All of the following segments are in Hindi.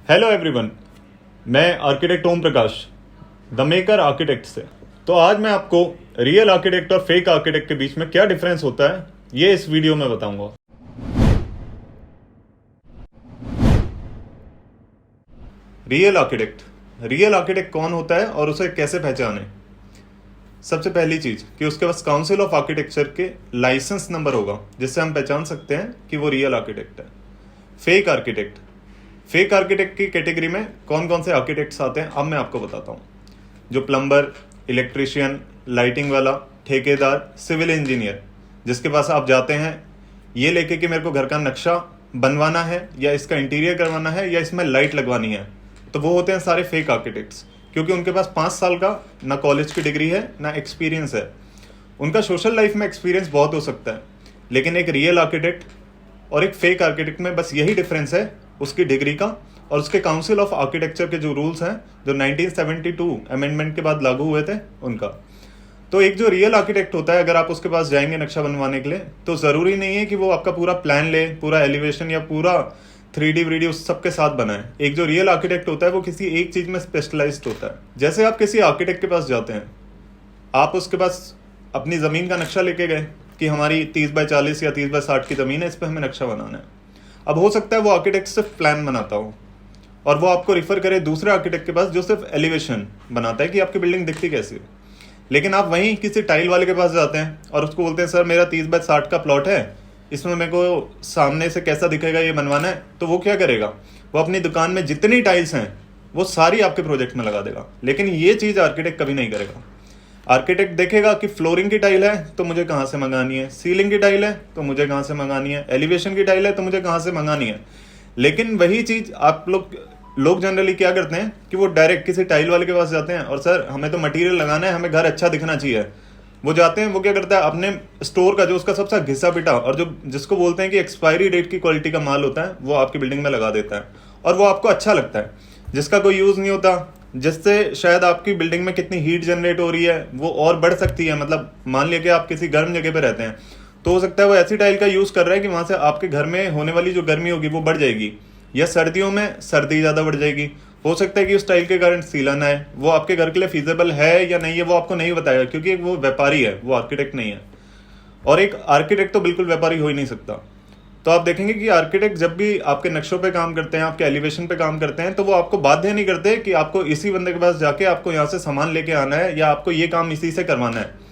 हेलो एवरीवन, मैं architect Om Prakash the maker architect से। तो आज मैं आपको रियल आर्किटेक्ट और फेक आर्किटेक्ट के बीच में क्या डिफरेंस होता है ये इस वीडियो में बताऊंगा। रियल आर्किटेक्ट कौन होता है और उसे कैसे पहचाने। सबसे पहली चीज कि उसके पास काउंसिल ऑफ आर्किटेक्चर के लाइसेंस नंबर होगा जिससे हम पहचान सकते हैं कि वो रियल आर्किटेक्ट है। फेक आर्किटेक्ट की कैटेगरी में कौन कौन से आर्किटेक्ट्स आते हैं अब मैं आपको बताता हूँ। जो प्लम्बर, इलेक्ट्रिशियन, लाइटिंग वाला, ठेकेदार, सिविल इंजीनियर, जिसके पास आप जाते हैं ये लेके कि मेरे को घर का नक्शा बनवाना है या इसका इंटीरियर करवाना है या इसमें लाइट लगवानी है, तो वो होते हैं सारे फेक आर्किटेक्ट्स, क्योंकि उनके पास 5 साल का ना कॉलेज की डिग्री है ना एक्सपीरियंस है। उनका सोशल लाइफ में एक्सपीरियंस बहुत हो सकता है, लेकिन एक रियल आर्किटेक्ट और एक फेक आर्किटेक्ट में बस यही डिफरेंस है, उसकी डिग्री का और उसके काउंसिल ऑफ आर्किटेक्चर के जो रूल्स हैं जो 1972 अमेंडमेंट के बाद लागू हुए थे उनका। तो एक जो रियल आर्किटेक्ट होता है, अगर आप उसके पास जाएंगे नक्शा बनवाने के लिए, तो ज़रूरी नहीं है कि वो आपका पूरा प्लान ले, पूरा एलिवेशन या पूरा 3D वीडियो उस सब के साथ बनाए। एक जो रियल आर्किटेक्ट होता है वो किसी एक चीज़ में स्पेशलाइज्ड होता है। जैसे आप किसी आर्किटेक्ट के पास जाते हैं, आप उसके पास अपनी ज़मीन का नक्शा लेके गए कि हमारी 30x40 या 30x60 की ज़मीन है, इस पर हमें नक्शा बनाना है। अब हो सकता है वो आर्किटेक्ट सिर्फ प्लान बनाता हो और वो आपको रिफर करे दूसरे आर्किटेक्ट के पास जो सिर्फ एलिवेशन बनाता है कि आपकी बिल्डिंग दिखती कैसी है। लेकिन आप वहीं किसी टाइल वाले के पास जाते हैं और उसको बोलते हैं सर मेरा 30x60 का प्लॉट है, इसमें मेरे को सामने से कैसा दिखेगा ये बनवाना है। तो वो क्या करेगा, वो अपनी दुकान में जितनी टाइल्स हैं वो सारी आपके प्रोजेक्ट में लगा देगा। लेकिन ये चीज़ आर्किटेक्ट कभी नहीं करेगा। आर्किटेक्ट देखेगा कि फ्लोरिंग की टाइल है तो मुझे कहाँ से मंगानी है, सीलिंग की टाइल है तो मुझे कहाँ से मंगानी है, एलिवेशन की टाइल है तो मुझे कहाँ से मंगानी है। लेकिन वही चीज़ आप लोग जनरली क्या करते हैं कि वो डायरेक्ट किसी टाइल वाले के पास जाते हैं और सर हमें तो मटेरियल लगाना है, हमें घर अच्छा दिखना चाहिए। वो जाते हैं, वो क्या करता है अपने स्टोर का जो उसका सबसे घिसा पिटा और जो जिसको बोलते हैं कि एक्सपायरी डेट की क्वालिटी का माल होता है वो आपकी बिल्डिंग में लगा देता है और वो आपको अच्छा लगता है, जिसका कोई यूज़ नहीं होता, जिससे शायद आपकी बिल्डिंग में कितनी हीट जनरेट हो रही है वो और बढ़ सकती है। मतलब मान लिया कि आप किसी गर्म जगह पे रहते हैं तो हो सकता है वो ऐसी टाइल का यूज़ कर रहा है कि वहाँ से आपके घर में होने वाली जो गर्मी होगी वो बढ़ जाएगी, या सर्दियों में सर्दी ज़्यादा बढ़ जाएगी। हो सकता है कि उस टाइल के कारण सीलन आए, वो आपके घर के लिए फीजेबल है या नहीं है वो आपको नहीं बताएगा, क्योंकि वो व्यापारी है, वो आर्किटेक्ट नहीं है। और एक आर्किटेक्ट तो बिल्कुल व्यापारी हो ही नहीं सकता। तो आप देखेंगे कि आर्किटेक्ट जब भी आपके नक्शों पे काम करते हैं, आपके एलिवेशन पे काम करते हैं, तो वो आपको बाध्य नहीं करते कि आपको इसी बंदे के पास जाके आपको यहाँ से सामान लेके आना है या आपको ये काम इसी से करवाना है।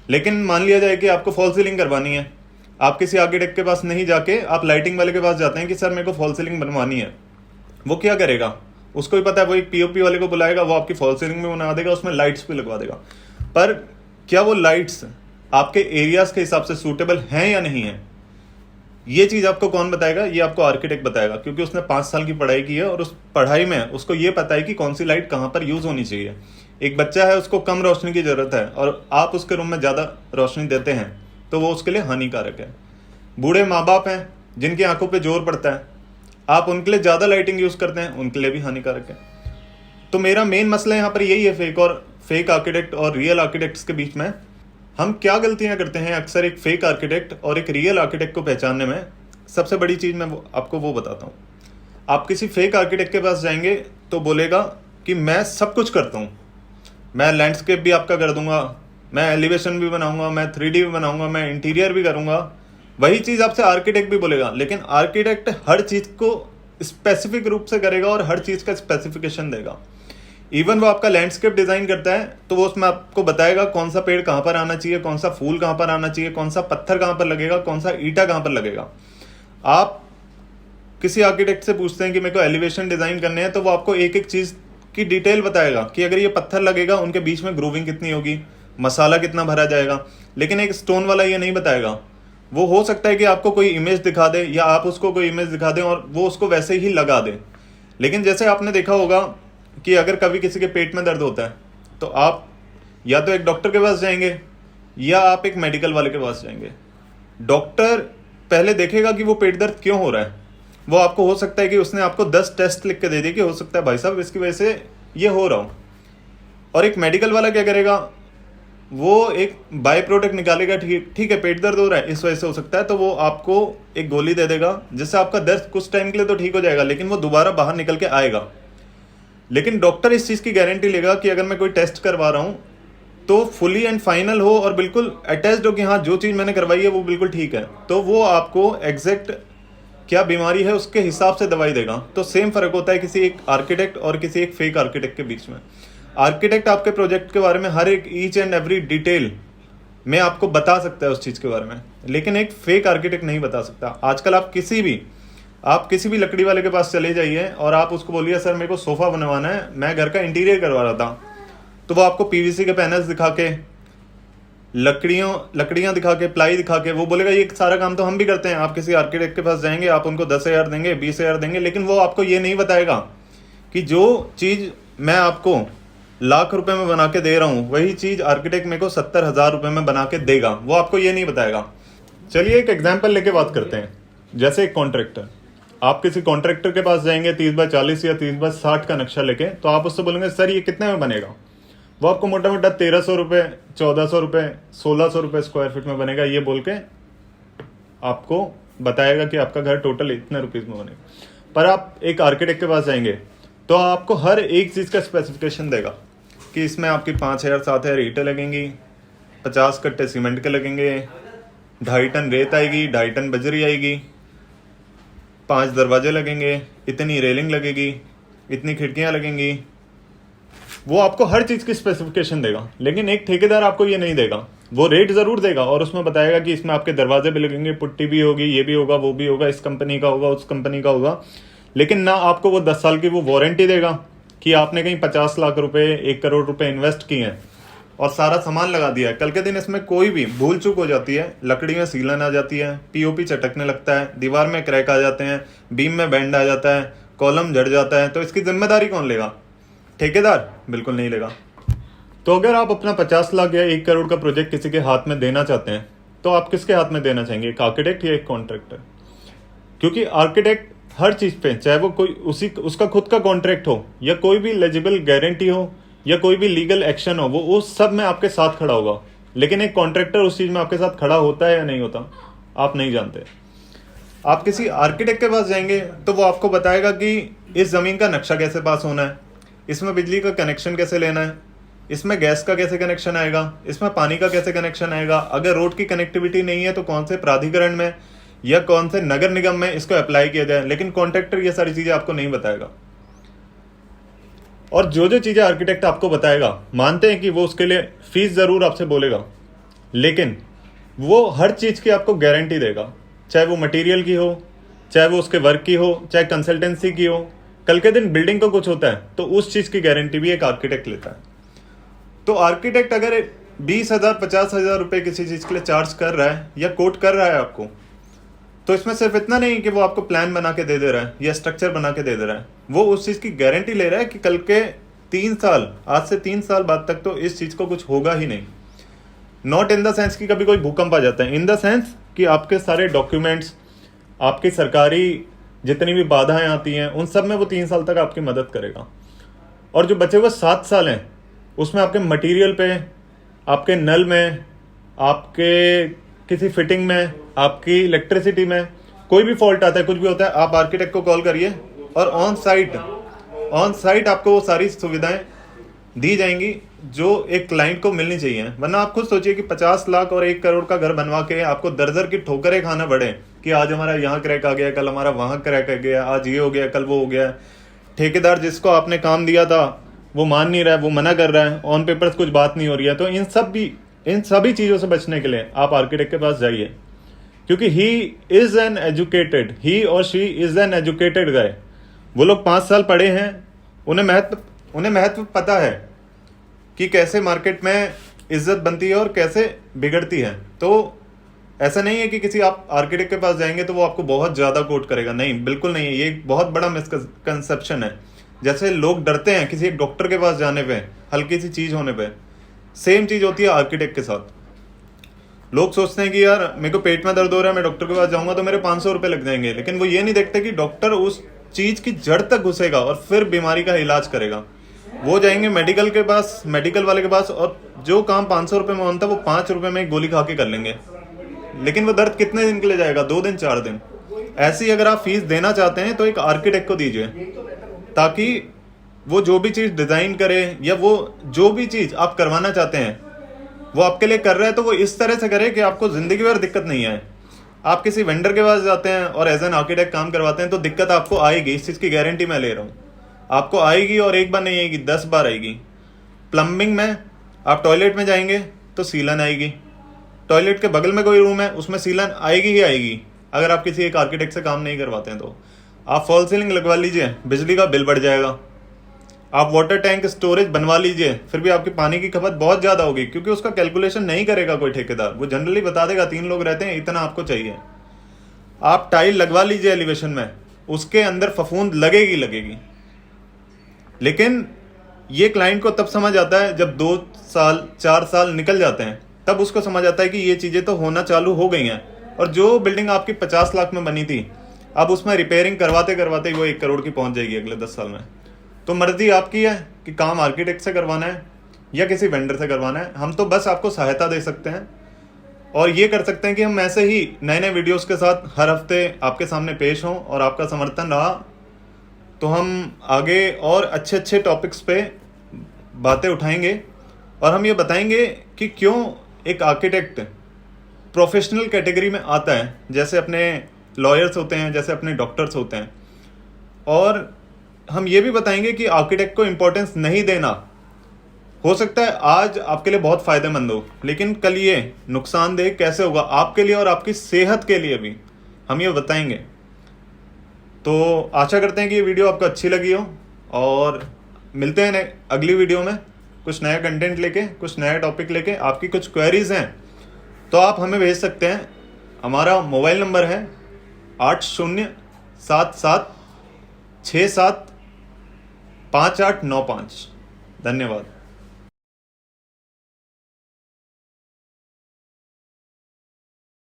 लेकिन मान लिया जाए कि आपको फॉल सीलिंग करवानी है, आप किसी आर्किटेक्ट के पास नहीं जाके आप लाइटिंग वाले के पास जाते हैं कि सर मेरे को फॉल सीलिंग बनवानी है। वो क्या करेगा, उसको ही पता है, वो एक पीओपी वाले को बुलाएगा, वो आपकी फॉल सीलिंग में बना देगा, उसमें लाइट्स भी लगवा देगा। पर क्या वो लाइट्स आपके एरियाज के हिसाब से सूटेबल हैं या नहीं है, ये चीज़ आपको कौन बताएगा? ये आपको आर्किटेक्ट बताएगा, क्योंकि उसने 5 साल की पढ़ाई की है और उस पढ़ाई में उसको ये पता है कि कौन सी लाइट कहाँ पर यूज़ होनी चाहिए। एक बच्चा है, उसको कम रोशनी की ज़रूरत है और आप उसके रूम में ज़्यादा रोशनी देते हैं तो वो उसके लिए हानिकारक है। बूढ़े माँ बाप हैं जिनकी आंखों पे जोर पड़ता है, आप उनके लिए ज़्यादा लाइटिंग यूज़ करते हैं, उनके लिए भी हानिकारक है। तो मेरा मेन मसला यहाँ पर यही है, फेक आर्किटेक्ट और रियल आर्किटेक्ट्स के बीच में हम क्या गलतियां करते हैं अक्सर एक फेक आर्किटेक्ट और एक रियल आर्किटेक्ट को पहचानने में। सबसे बड़ी चीज़ मैं आपको वो बताता हूँ। आप किसी फेक आर्किटेक्ट के पास जाएंगे तो बोलेगा कि मैं सब कुछ करता हूँ, मैं लैंडस्केप भी आपका कर दूंगा, मैं एलिवेशन भी बनाऊंगा, मैं 3D भी बनाऊंगा, मैं इंटीरियर भी करूंगा। वही चीज़ आपसे आर्किटेक्ट भी बोलेगा, लेकिन आर्किटेक्ट हर चीज़ को स्पेसिफिक रूप से करेगा और हर चीज़ का स्पेसिफिकेशन देगा। इवन वो आपका लैंडस्केप डिज़ाइन करता है तो वो उसमें आपको बताएगा कौन सा पेड़ कहाँ पर आना चाहिए, कौन सा फूल कहाँ पर आना चाहिए, कौन सा पत्थर कहाँ पर लगेगा, कौन सा ईंटा कहाँ पर लगेगा। आप किसी आर्किटेक्ट से पूछते हैं कि मेरे को एलिवेशन डिज़ाइन करने हैं, तो वो आपको एक एक चीज़ की डिटेल बताएगा कि अगर ये पत्थर लगेगा उनके बीच में ग्रूविंग कितनी होगी, मसाला कितना भरा जाएगा। लेकिन एक स्टोन वाला ये नहीं बताएगा। वो हो सकता है कि आपको कोई इमेज दिखा दे या आप उसको कोई इमेज दिखा दें और वो उसको वैसे ही लगा दे। लेकिन जैसे आपने देखा होगा कि अगर कभी किसी के पेट में दर्द होता है तो आप या तो एक डॉक्टर के पास जाएंगे या आप एक मेडिकल वाले के पास जाएंगे। डॉक्टर पहले देखेगा कि वो पेट दर्द क्यों हो रहा है। वो आपको हो सकता है कि उसने आपको 10 टेस्ट लिख के दे दिए कि हो सकता है भाई साहब इसकी वजह से ये हो रहा हो। और एक मेडिकल वाला क्या करेगा, वो एक बाय प्रोडक्ट निकालेगा, ठीक ठीक है पेट दर्द हो रहा है इस वजह से हो सकता है, तो वो आपको एक गोली दे देगा जिससे आपका दर्द कुछ टाइम के लिए तो ठीक हो जाएगा, लेकिन वो दोबारा बाहर निकल के आएगा। लेकिन डॉक्टर इस चीज़ की गारंटी लेगा कि अगर मैं कोई टेस्ट करवा रहा हूँ तो फुली एंड फाइनल हो और बिल्कुल अटैच्ड हो कि हाँ जो चीज़ मैंने करवाई है वो बिल्कुल ठीक है, तो वो आपको एग्जैक्ट क्या बीमारी है उसके हिसाब से दवाई देगा। तो सेम फर्क होता है किसी एक आर्किटेक्ट और किसी एक फेक आर्किटेक्ट के बीच में। आर्किटेक्ट आपके प्रोजेक्ट के बारे में हर एक ईच एंड एवरी डिटेल में आपको बता सकता है उस चीज़ के बारे में, लेकिन एक फेक आर्किटेक्ट नहीं बता सकता। आजकल आप किसी भी लकड़ी वाले के पास चले जाइए और आप उसको बोलिए सर मेरे को सोफ़ा बनवाना है, मैं घर का इंटीरियर करवा रहा था, तो वो आपको पीवीसी के पैनल्स दिखा के, लकड़ियाँ दिखा के, प्लाई दिखा के वो बोलेगा ये सारा काम तो हम भी करते हैं। आप किसी आर्किटेक्ट के पास जाएंगे, आप उनको 10,000 देंगे, 20,000 देंगे, लेकिन वो आपको ये नहीं बताएगा कि जो चीज़ मैं आपको लाख रुपए में बना के दे रहा हूँ वही चीज़ आर्किटेक्ट मेरे को 70,000 रुपये में बना के देगा, वो आपको ये नहीं बताएगा। चलिए एक एग्जाम्पल लेके बात करते हैं। जैसे एक कॉन्ट्रैक्टर, आप किसी कॉन्ट्रैक्टर के पास जाएंगे 30x40 या 30x60 का नक्शा लेके, तो आप उससे बोलेंगे सर ये कितने में बनेगा, वो आपको मोटा मोटा 1,300 रुपये, 1,400 रुपये, 1,600 रुपये स्क्वायर फीट में बनेगा, ये बोल के आपको बताएगा कि आपका घर टोटल इतने रुपीज़ में बनेगा। पर आप एक आर्किटेक्ट के पास जाएंगे तो आपको हर एक चीज़ का स्पेसिफिकेशन देगा कि इसमें आपकी 5,000-7,000 ईंटें लगेंगी, 50 कट्टे सीमेंट के लगेंगे, 2.5 टन रेत आएगी, 2.5 टन बजरी आएगी, 5 दरवाजे लगेंगे, इतनी रेलिंग लगेगी, इतनी खिड़कियाँ लगेंगी। वो आपको हर चीज़ की स्पेसिफिकेशन देगा, लेकिन एक ठेकेदार आपको ये नहीं देगा। वो रेट ज़रूर देगा और उसमें बताएगा कि इसमें आपके दरवाजे भी लगेंगे, पुट्टी भी होगी, ये भी होगा, वो भी होगा, इस कंपनी का होगा, उस कंपनी का होगा, लेकिन ना आपको वो 10 साल की वो वारंटी देगा कि आपने कहीं 50 लाख रुपए, 1 करोड़ रुपए इन्वेस्ट किए हैं और सारा सामान लगा दिया है, कल के दिन इसमें कोई भी भूल चूक हो जाती है, लकड़ी में सीलन आ जाती है, पीओपी चटकने लगता है, दीवार में क्रैक आ जाते हैं, बीम में बेंड आ जाता है, कॉलम झड़ जाता है, तो इसकी जिम्मेदारी कौन लेगा? ठेकेदार बिल्कुल नहीं लेगा। तो अगर आप अपना 50 लाख या 1 करोड़ का प्रोजेक्ट किसी के हाथ में देना चाहते हैं तो आप किसके हाथ में देना चाहेंगे, एक आर्किटेक्ट या एक कॉन्ट्रैक्टर? क्योंकि आर्किटेक्ट हर चीज़ पे, चाहे वो कोई उसका खुद का कॉन्ट्रैक्ट हो या कोई भी एलिजिबल गारंटी हो या कोई भी लीगल एक्शन हो, वो उस सब में आपके साथ खड़ा होगा। लेकिन एक कॉन्ट्रैक्टर उस चीज़ में आपके साथ खड़ा होता है या नहीं होता, आप नहीं जानते। आप किसी आर्किटेक्ट के पास जाएंगे तो वो आपको बताएगा कि इस ज़मीन का नक्शा कैसे पास होना है, इसमें बिजली का कनेक्शन कैसे लेना है, इसमें गैस का कैसे कनेक्शन आएगा, इसमें पानी का कैसे कनेक्शन आएगा, अगर रोड की कनेक्टिविटी नहीं है तो कौन से प्राधिकरण में या कौन से नगर निगम में इसको अप्लाई किया जाए। लेकिन कॉन्ट्रैक्टर ये सारी चीज़ें आपको नहीं बताएगा। और जो जो चीज़ें आर्किटेक्ट आपको बताएगा, मानते हैं कि वो उसके लिए फीस ज़रूर आपसे बोलेगा, लेकिन वो हर चीज़ की आपको गारंटी देगा, चाहे वो मटेरियल की हो, चाहे वो उसके वर्क की हो, चाहे कंसल्टेंसी की हो। कल के दिन बिल्डिंग को कुछ होता है तो उस चीज़ की गारंटी भी एक आर्किटेक्ट लेता है। तो आर्किटेक्ट अगर 20,000 50,000 रुपये किसी चीज़ के लिए चार्ज कर रहा है या कोट कर रहा है आपको, तो इसमें सिर्फ इतना नहीं कि वो आपको प्लान बना के दे दे रहा है या स्ट्रक्चर बना के दे दे रहा है, वो उस चीज़ की गारंटी ले रहा है कि कल के 3 साल, आज से 3 साल बाद तक तो इस चीज़ को कुछ होगा ही नहीं। नॉट इन द सेंस कि कभी कोई भूकंप आ जाता है, इन द सेंस कि आपके सारे डॉक्यूमेंट्स, आपकी सरकारी जितनी भी बाधाएं आती हैं, उन सब में वो 3 साल तक आपकी मदद करेगा। और जो बचे हुए 7 साल हैं उसमें आपके मटेरियल पे, आपके नल में, आपके किसी फिटिंग में, आपकी इलेक्ट्रिसिटी में कोई भी फॉल्ट आता है, कुछ भी होता है, आप आर्किटेक्ट को कॉल करिए और ऑन साइट आपको वो सारी सुविधाएं दी जाएंगी जो एक क्लाइंट को मिलनी चाहिए। वरना आप खुद सोचिए कि 50 लाख और 1 करोड़ का घर बनवा के आपको दर की ठोकरें खाना पड़े कि आज हमारा यहाँ क्रैक आ गया, कल हमारा वहाँ क्रैक आ गया, आज ये हो गया, कल वो हो गया। ठेकेदार जिसको आपने काम दिया था वो मान नहीं रहा है, वो मना कर रहा है, ऑन पेपर्स कुछ बात नहीं हो रही है। तो इन सभी चीज़ों से बचने के लिए आप आर्किटेक्ट के पास जाइए, क्योंकि ही और शी इज एन एजुकेटेड गाय। वो लोग 5 साल पढ़े हैं, उन्हें महत्व पता है कि कैसे मार्केट में इज्जत बनती है और कैसे बिगड़ती है। तो ऐसा नहीं है कि किसी आप आर्किटेक्ट के पास जाएंगे तो वो आपको बहुत ज़्यादा कोट करेगा, नहीं, बिल्कुल नहीं है। ये एक बहुत बड़ा मिसकंसेप्शन है। जैसे लोग डरते हैं किसी एक डॉक्टर के पास जाने पे, हल्की सी चीज़ होने पे, सेम चीज़ होती है आर्किटेक्ट के साथ। लोग सोचते हैं कि यार मेरे को पेट में दर्द हो रहा है, मैं डॉक्टर के पास जाऊंगा तो मेरे 500 रुपये लग जाएंगे, लेकिन वो ये नहीं देखते कि डॉक्टर उस चीज़ की जड़ तक घुसेगा और फिर बीमारी का इलाज करेगा। वो जाएंगे मेडिकल के पास, मेडिकल वाले के पास, और जो काम 500 रुपये में होता है वो 5 रुपये में एक गोली खा के कर लेंगे। लेकिन वो दर्द कितने दिन के लिए जाएगा? 2 दिन 4 दिन। ऐसी अगर आप फीस देना चाहते हैं तो एक आर्किटेक्ट को दीजिए, ताकि वो जो भी चीज़ डिज़ाइन करे या वो जो भी चीज़ आप करवाना चाहते हैं वो आपके लिए कर रहा है तो वो इस तरह से करे कि आपको ज़िंदगी भर दिक्कत नहीं आए। आप किसी वेंडर के पास जाते हैं और एज एन आर्किटेक्ट काम करवाते हैं तो दिक्कत आपको आएगी, इस चीज़ की गारंटी मैं ले रहा हूँ। आपको आएगी, और एक बार नहीं आएगी, 10 बार आएगी। प्लम्बिंग में आप टॉयलेट में जाएंगे तो सीलन आएगी, टॉयलेट के बगल में कोई रूम है उसमें सीलन आएगी ही आएगी। अगर आप किसी एक आर्किटेक्ट से काम नहीं करवाते हैं तो आप फॉल सीलिंग लगवा लीजिए, बिजली का बिल बढ़ जाएगा। आप वाटर टैंक स्टोरेज बनवा लीजिए, फिर भी आपकी पानी की खपत बहुत ज़्यादा होगी, क्योंकि उसका कैलकुलेशन नहीं करेगा कोई ठेकेदार, वो जनरली बता देगा 3 लोग रहते हैं इतना आपको चाहिए। आप टाइल लगवा लीजिए एलिवेशन में, उसके अंदर फफूंद लगेगी। लेकिन ये क्लाइंट को तब समझ आता है जब 2 साल 4 साल निकल जाते हैं, तब उसको समझ आता है कि ये चीज़ें तो होना चालू हो गई हैं। और जो बिल्डिंग आपकी 50 लाख में बनी थी, अब उसमें रिपेयरिंग करवाते करवाते वो 1 करोड़ की पहुंच जाएगी अगले 10 साल में। तो मर्जी आपकी है कि काम आर्किटेक्ट से करवाना है या किसी वेंडर से करवाना है। हम तो बस आपको सहायता दे सकते हैं, और ये कर सकते हैं कि हम ऐसे ही नए नए वीडियोस के साथ हर हफ्ते आपके सामने पेश हों, और आपका समर्थन रहा तो हम आगे और अच्छे अच्छे टॉपिक्स पे बातें उठाएंगे, और हम ये बताएंगे कि क्यों एक आर्किटेक्ट प्रोफेशनल कैटेगरी में आता है, जैसे अपने लॉयर्स होते हैं, जैसे अपने डॉक्टर्स होते हैं। और हम ये भी बताएंगे कि आर्किटेक्ट को इम्पोर्टेंस नहीं देना हो सकता है आज आपके लिए बहुत फायदेमंद हो, लेकिन कल ये नुकसानदेह कैसे होगा आपके लिए और आपकी सेहत के लिए भी, हम ये बताएंगे। तो आशा करते हैं कि ये वीडियो आपको अच्छी लगी हो, और मिलते हैं अगली वीडियो में कुछ नया कंटेंट लेके, कुछ नया टॉपिक लेके। आपकी कुछ क्वेरीज हैं तो आप हमें भेज सकते हैं। हमारा मोबाइल नंबर है 8077675895। धन्यवाद।